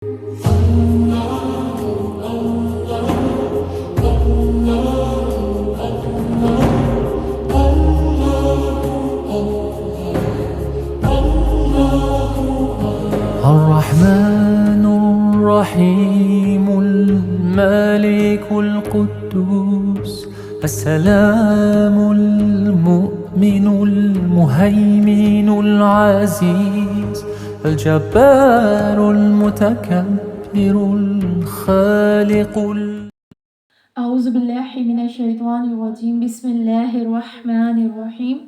الرحمن الرحيم الملك القدوس السلام المؤمن المهيمن العزيز الجبار المتكبر الخالق أعوذ بالله من الشيطان الرجيم بسم الله الرحمن الرحيم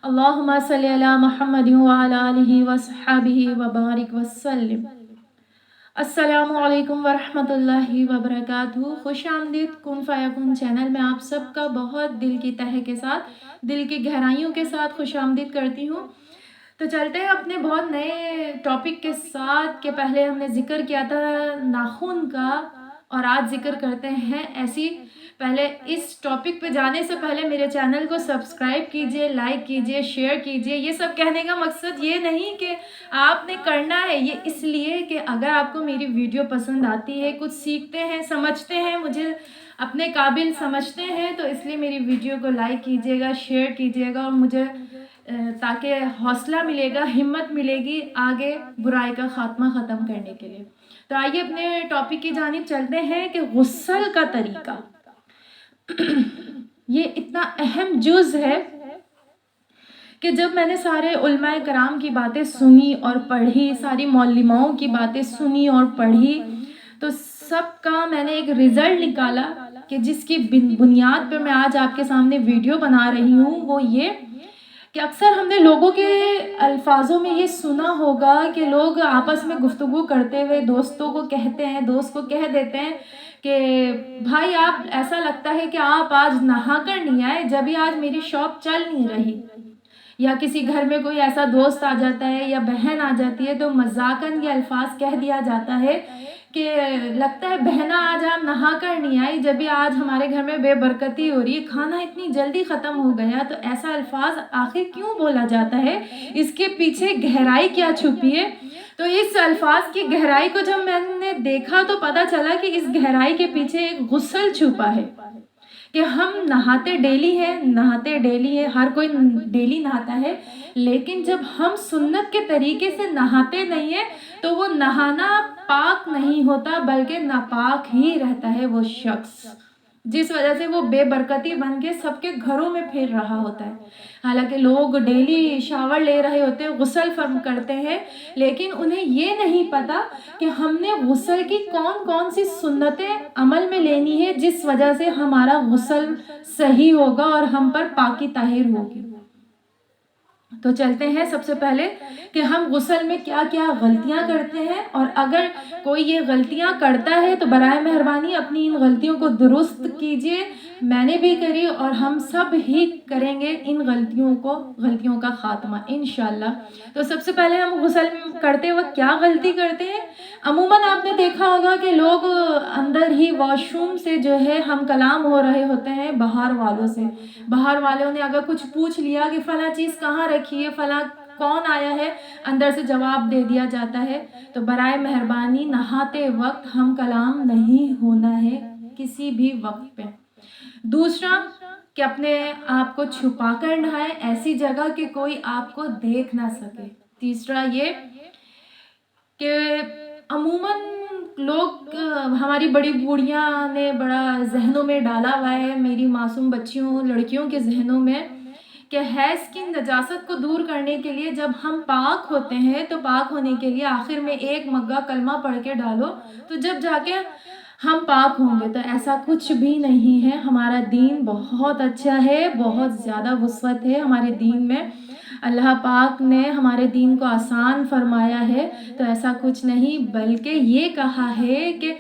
اللهم صل على محمد وعلى آله وصحبه وبارك وسلم۔ السلام علیکم ورحمۃ اللہ وبرکاتہ۔ خوش آمدید کن فیکن چینل میں آپ سب کا بہت دل کی تہہ کے ساتھ، دل کی گہرائیوں کے ساتھ خوش آمدید کرتی ہوں۔ تو چلتے ہیں اپنے بہت نئے ٹاپک کے ساتھ کہ پہلے ہم نے ذکر کیا تھا ناخن کا، اور آج ذکر کرتے ہیں ایسی۔ پہلے اس ٹاپک پہ جانے سے پہلے میرے چینل کو سبسکرائب کیجئے، لائک کیجئے، شیئر کیجئے۔ یہ سب کہنے کا مقصد یہ نہیں کہ آپ نے کرنا ہے، یہ اس لیے کہ اگر آپ کو میری ویڈیو پسند آتی ہے، کچھ سیکھتے ہیں، سمجھتے ہیں، مجھے اپنے قابل سمجھتے ہیں، تو اس لیے میری ویڈیو کو لائک کیجئے گا، شیئر کیجئے گا، اور مجھے تاکہ حوصلہ ملے گا، ہمت ملے گی آگے برائی کا خاتمہ ختم کرنے کے لیے۔ تو آئیے اپنے ٹاپک کی جانب چلتے ہیں کہ غسل کا طریقہ۔ یہ اتنا اہم جز ہے کہ جب میں نے سارے علماء کرام کی باتیں سنی اور پڑھی، ساری معلماؤں کی باتیں سنی اور پڑھی، تو سب کا میں نے ایک رزلٹ نکالا کہ جس کی بنیاد پر میں آج آپ کے سامنے ویڈیو بنا رہی ہوں، وہ یہ کہ اکثر ہم نے لوگوں کے الفاظوں میں یہ سنا ہوگا کہ لوگ آپس میں گفتگو کرتے ہوئے دوستوں کو کہتے ہیں، دوست کو کہہ دیتے ہیں کہ بھائی آپ ایسا لگتا ہے کہ آپ آج نہا کر نہیں آئے، جبھی آج میری شاپ چل نہیں رہی۔ یا کسی گھر میں کوئی ایسا دوست آ جاتا ہے یا بہن آ جاتی ہے تو مذاقاً یہ الفاظ کہہ دیا جاتا ہے کہ لگتا ہے بہنا آج آپ نہا کر نہیں آئی، جبھی آج ہمارے گھر میں بے برکتی ہو رہی ہے، کھانا اتنی جلدی ختم ہو گیا۔ تو ایسا الفاظ آخر کیوں بولا جاتا ہے، اس کے پیچھے گہرائی کیا چھپی ہے؟ تو اس الفاظ کی گہرائی کو جب میں نے دیکھا تو پتہ چلا کہ اس گہرائی کے پیچھے ایک غسل چھپا ہے کہ ہم نہاتے ڈیلی ہیں، ہر کوئی ڈیلی نہاتا ہے، لیکن جب ہم سنت کے طریقے سے نہاتے نہیں ہیں تو وہ نہانا پاک نہیں ہوتا بلکہ ناپاک ہی رہتا ہے وہ شخص، جس وجہ سے وہ بے برکتی بن کے سب کے گھروں میں پھر رہا ہوتا ہے۔ حالانکہ لوگ ڈیلی شاور لے رہے ہوتے ہیں، غسل فرم کرتے ہیں، لیکن انہیں یہ نہیں پتا کہ ہم نے غسل کی کون کون سی سنتیں عمل میں لینی ہے جس وجہ سے ہمارا غسل صحیح ہوگا اور ہم پر پاکی طاہر ہوگی۔ تو چلتے ہیں سب سے پہلے کہ ہم غسل میں کیا کیا غلطیاں کرتے ہیں، اور اگر کوئی یہ غلطیاں کرتا ہے تو برائے مہربانی اپنی ان غلطیوں کو درست کیجئے۔ میں نے بھی کری اور ہم سب ہی کریں گے ان غلطیوں کا خاتمہ انشاءاللہ۔ تو سب سے پہلے ہم غسل کرتے وقت کیا غلطی کرتے ہیں؟ عموماً آپ نے دیکھا ہوگا کہ لوگ اندر ہی واش روم سے جو ہے ہم کلام ہو رہے ہوتے ہیں باہر والوں سے۔ باہر والوں نے اگر کچھ پوچھ لیا کہ فلاں چیز کہاں رکھی ہے، فلاں کون آیا ہے، اندر سے جواب دے دیا جاتا ہے۔ تو برائے مہربانی نہاتے وقت ہم کلام نہیں ہونا ہے کسی بھی وقت پہ۔ دوسرا کہ اپنے آپ کو چھپا کر نہائیں، ایسی جگہ کہ کوئی آپ کو دیکھ نہ سکے۔ تیسرا یہ کہ عموماً لوگ ہماری بڑی بوڑھیاں نے بڑا ذہنوں میں ڈالا ہوا ہے، میری معصوم بچیوں لڑکیوں کے ذہنوں میں، کہ حیض کی نجاست کو دور کرنے کے لیے جب ہم پاک ہوتے ہیں تو پاک ہونے کے لیے آخر میں ایک مگہ کلمہ پڑھ کے ڈالو تو جب جا کے ہم پاک ہوں گے۔ تو ایسا کچھ بھی نہیں ہے، ہمارا دین بہت اچھا ہے، بہت زیادہ وسعت ہے ہمارے دین میں، اللہ پاک نے ہمارے دین کو آسان فرمایا ہے۔ تو ایسا کچھ نہیں، بلکہ یہ کہا ہے کہ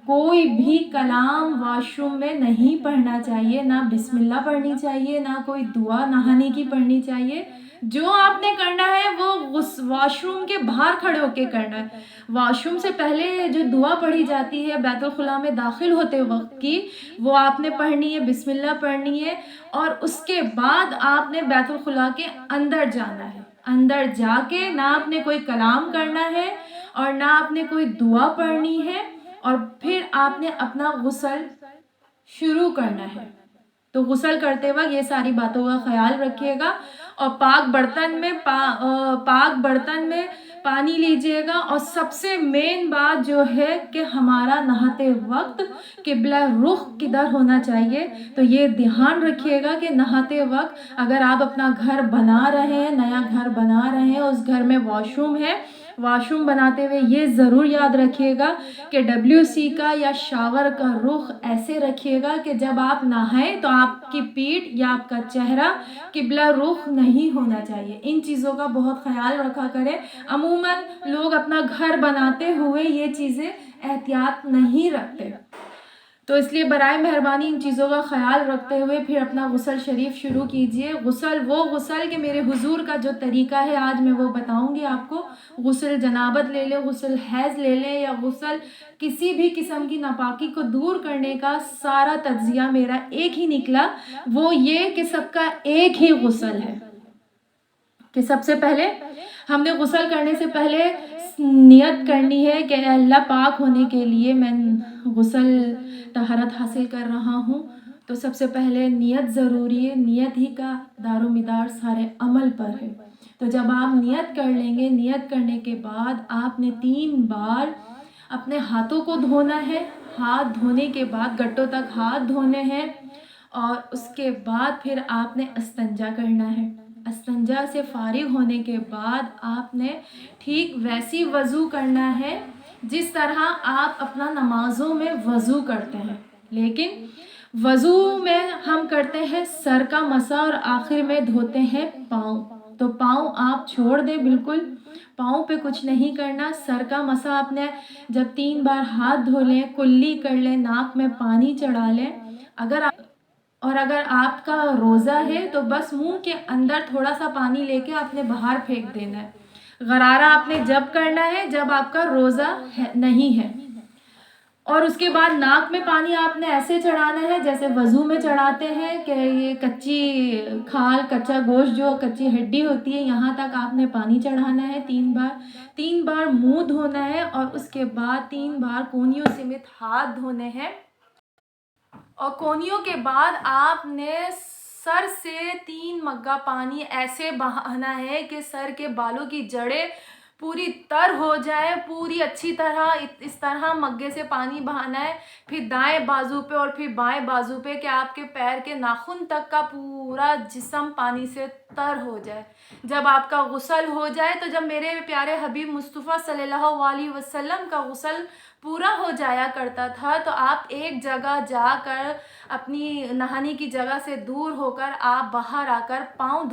کوئی بھی کلام واش روم میں نہیں پڑھنا چاہیے، نہ بسم اللہ پڑھنی چاہیے، نہ کوئی دعا نہانے کی پڑھنی چاہیے۔ جو آپ نے کرنا ہے وہ واش روم کے باہر کھڑے ہو کے کرنا ہے۔ واش روم سے پہلے جو دعا پڑھی جاتی ہے بیت الخلاء میں داخل ہوتے وقت کی، وہ آپ نے پڑھنی ہے، بسم اللہ پڑھنی ہے، اور اس کے بعد آپ نے بیت الخلاء کے اندر جانا ہے۔ اندر جا کے نہ آپ نے کوئی کلام کرنا ہے اور نہ آپ نے کوئی دعا پڑھنی ہے، اور پھر آپ نے اپنا غسل شروع کرنا ہے۔ تو غسل کرتے وقت یہ ساری باتوں کا خیال رکھیے گا، اور پاک برتن میں پانی لیجئے گا، اور سب سے مین بات جو ہے کہ ہمارا نہاتے وقت قبلہ رخ کدھر ہونا چاہیے۔ تو یہ دھیان رکھیے گا کہ نہاتے وقت اگر آپ اپنا گھر بنا رہے ہیں، نیا گھر بنا رہے ہیں، اس گھر میں واش روم ہے، واش روم بناتے ہوئے یہ ضرور یاد رکھیے گا کہ WC کا یا شاور کا رخ ایسے رکھیے گا کہ جب آپ نہائیں تو آپ کی پیٹھ یا آپ کا چہرہ قبلہ رخ نہیں ہونا چاہیے۔ ان چیزوں کا بہت خیال رکھا کریں۔ عموماً لوگ اپنا گھر بناتے ہوئے یہ چیزیں احتیاط نہیں رکھتے، تو اس لیے برائے مہربانی ان چیزوں کا خیال رکھتے ہوئے پھر اپنا غسل شریف شروع کیجئے۔ وہ غسل کہ میرے حضور کا جو طریقہ ہے آج میں وہ بتاؤں گی آپ کو۔ غسل جنابت لے لیں، غسل حیض لے لیں، یا غسل کسی بھی قسم کی ناپاکی کو دور کرنے کا سارا تجزیہ میرا ایک ہی نکلا، وہ یہ کہ سب کا ایک ہی غسل ہے۔ کہ سب سے پہلے ہم نے غسل کرنے سے پہلے نیت کرنی ہے کہ اے اللہ پاک ہونے کے لیے میں غسل طہارت حاصل کر رہا ہوں۔ تو سب سے پہلے نیت ضروری ہے، نیت ہی کا دار و مدار سارے عمل پر ہے۔ تو جب آپ نیت کر لیں گے، نیت کرنے کے بعد آپ نے 3 بار اپنے ہاتھوں کو دھونا ہے۔ ہاتھ دھونے کے بعد گٹوں تک ہاتھ دھونے ہیں، اور اس کے بعد پھر آپ نے استنجا کرنا ہے۔ استنجا سے فارغ ہونے کے بعد آپ نے ٹھیک ویسی وضو کرنا ہے جس طرح آپ اپنا نمازوں میں وضو کرتے ہیں، لیکن وضو میں ہم کرتے ہیں سر کا مسح اور آخر میں دھوتے ہیں پاؤں۔ تو پاؤں آپ چھوڑ دیں بالکل، پاؤں پہ کچھ نہیں کرنا۔ سر کا مسح آپ نے جب 3 بار ہاتھ دھو لیں، کلی کر لیں، ناک میں پانی چڑھا لیں۔ اگر آپ کا روزہ ہے تو بس منہ کے اندر تھوڑا سا پانی لے کے آپ نے باہر پھینک دینا ہے۔ غرارہ آپ نے جب کرنا ہے جب آپ کا روزہ نہیں ہے، اور اس کے بعد ناک میں پانی آپ نے ایسے چڑھانا ہے جیسے وضو میں چڑھاتے ہیں کہ یہ کچی کھال، کچا گوشت جو کچی ہڈی ہوتی ہے یہاں تک آپ نے پانی چڑھانا ہے 3 بار منہ دھونا ہے، اور اس کے بعد 3 بار کونیوں سمیت ہاتھ دھونے ہیں، اور کونیوں کے بعد آپ نے سر سے 3 مگہ پانی ایسے بہانا ہے کہ سر کے بالوں کی جڑیں پوری تر ہو جائے، پوری اچھی طرح اس طرح مگے سے پانی بہانا ہے، پھر دائیں بازو پہ اور پھر بائیں بازو پہ کہ آپ کے پیر کے ناخن تک کا پورا جسم پانی سے تر ہو جائے۔ جب آپ کا غسل ہو جائے تو جب میرے پیارے حبیب مصطفیٰ صلی اللہ علیہ وسلم کا غسل پورا ہو جایا کرتا تھا تو آپ ایک جگہ جا کر اپنی نہانے کی جگہ سے دور ہو کر آپ باہر آ کر پاؤں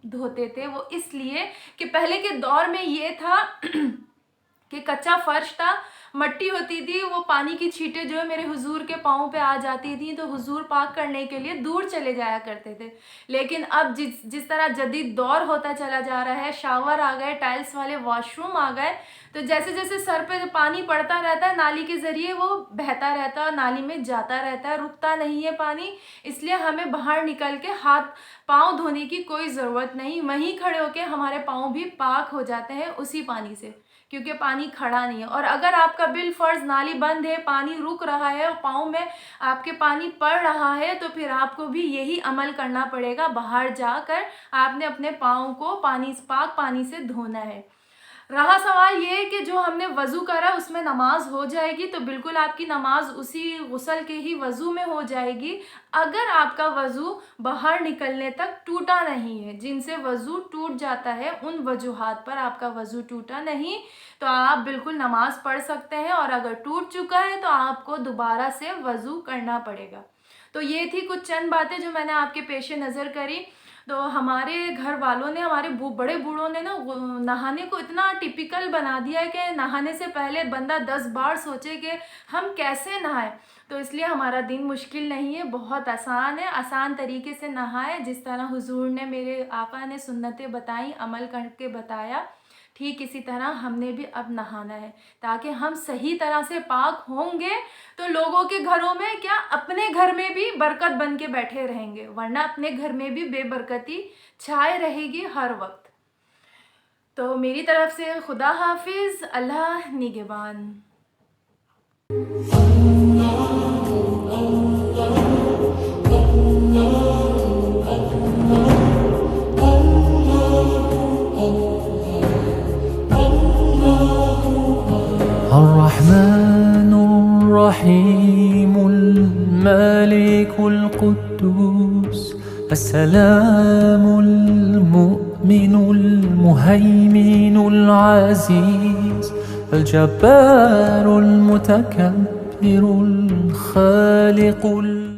دھوتے تھے۔ وہ اس لیے کہ پہلے کے دور میں یہ تھا کہ کچا فرش تھا، مٹی ہوتی تھی، وہ پانی کی چھینٹیں جو ہے میرے حضور کے پاؤں پہ آ جاتی تھیں تو حضور پاک کرنے کے لیے دور چلے جایا کرتے تھے۔ لیکن اب جس طرح جدید دور ہوتا چلا جا رہا ہے، شاور آ گئے، ٹائلز والے واش روم آ گئے، تو جیسے جیسے سر پہ پانی پڑتا رہتا ہے نالی کے ذریعے وہ بہتا رہتا ہے، نالی میں جاتا رہتا ہے، رکتا نہیں ہے پانی، اس لیے ہمیں باہر نکل کے پاؤں دھونے کی کوئی ضرورت نہیں، وہیں کھڑے ہو کے ہمارے پاؤں بھی پاک ہو جاتے ہیں اسی پانی سے، کیونکہ پانی کھڑا نہیں ہے۔ اور اگر آپ کا بالفرض نالی بند ہے، پانی رک رہا ہے اور پاؤں میں آپ کے پانی پڑ رہا ہے تو پھر آپ کو بھی یہی عمل کرنا پڑے گا، باہر جا کر آپ نے اپنے پاؤں کو پاک پانی سے دھونا ہے۔ رہا سوال یہ کہ جو ہم نے وضو کرا اس میں نماز ہو جائے گی، تو بالکل آپ کی نماز اسی غسل کے ہی وضو میں ہو جائے گی اگر آپ کا وضو باہر نکلنے تک ٹوٹا نہیں ہے۔ جن سے وضو ٹوٹ جاتا ہے ان وجوہات پر آپ کا وضو ٹوٹا نہیں تو آپ بالکل نماز پڑھ سکتے ہیں، اور اگر ٹوٹ چکا ہے تو آپ کو دوبارہ سے وضو کرنا پڑے گا۔ تو یہ تھی کچھ چند باتیں جو میں نے آپ کے پیش نظر کری۔ تو ہمارے گھر والوں نے، ہمارے بڑے بوڑھوں نے نہانے کو اتنا ٹپیکل بنا دیا ہے کہ نہانے سے پہلے بندہ 10 بار سوچے کہ ہم کیسے نہائیں۔ تو اس لیے ہمارا دن مشکل نہیں ہے، بہت آسان ہے، آسان طریقے سے نہائے، جس طرح حضور نے، میرے آقا نے سنتیں بتائیں، عمل کر کے بتایا، ٹھیک اسی طرح ہم نے بھی اب نہانا ہے تاکہ ہم صحیح طرح سے پاک ہوں گے تو لوگوں کے گھروں میں کیا، اپنے گھر میں بھی برکت بن کے بیٹھے رہیں گے، ورنہ اپنے گھر میں بھی بے برکتی چھائے رہے گی ہر وقت۔ تو میری طرف سے خدا حافظ، اللہ نگہبان. الرحمن الرحيم الملك القدوس السلام المؤمن المهيمن العزيز الجبار المتكبر الخالق